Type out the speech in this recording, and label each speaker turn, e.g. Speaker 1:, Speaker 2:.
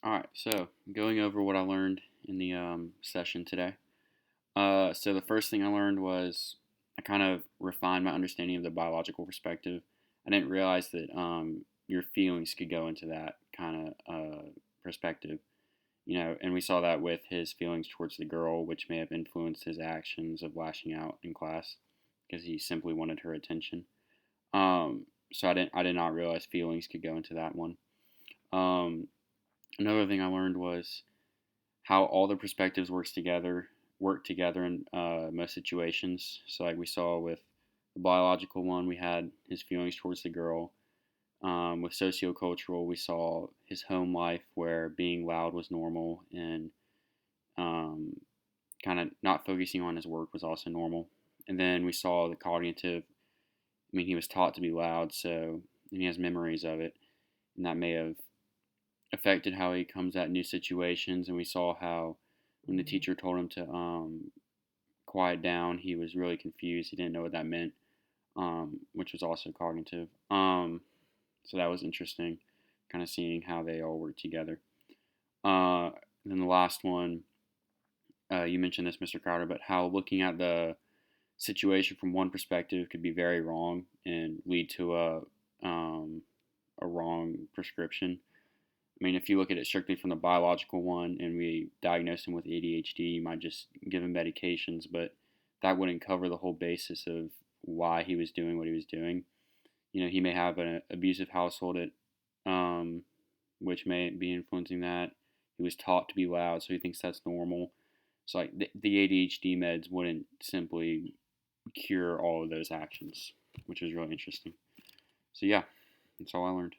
Speaker 1: All right, so going over what I learned in the session today. So the first thing I learned was I kind of refined my understanding of the biological perspective. I didn't realize that your feelings could go into that kind of perspective, and we saw that with his feelings towards the girl, which may have influenced his actions of lashing out in class because he simply wanted her attention. So I did not realize feelings could go into that one. Um, Another thing I learned was how all the perspectives work together in most situations. So like we saw with the biological one, we had his feelings towards the girl. With sociocultural, we saw his home life where being loud was normal and um, kind of not focusing on his work was also normal. And then we saw the cognitive. I mean, he was taught to be loud, so and he has memories of it, and that may have affected how he comes at new situations. And we saw how when the teacher told him to quiet down, he was really confused. He didn't know what that meant, which was also cognitive. So that was interesting, kind of seeing how they all work together. Uh, then the last one, you mentioned this, Mr. Crowder, but how looking at the situation from one perspective could be very wrong and lead to a wrong prescription. I mean, if you look at it strictly from the biological one and we diagnose him with ADHD, you might just give him medications, but that wouldn't cover the whole basis of why he was doing what he was doing. He may have an abusive household which may be influencing that. He was taught to be loud, so he thinks that's normal. So, like, the ADHD meds wouldn't simply cure all of those actions, which is really interesting. So, yeah, that's all I learned.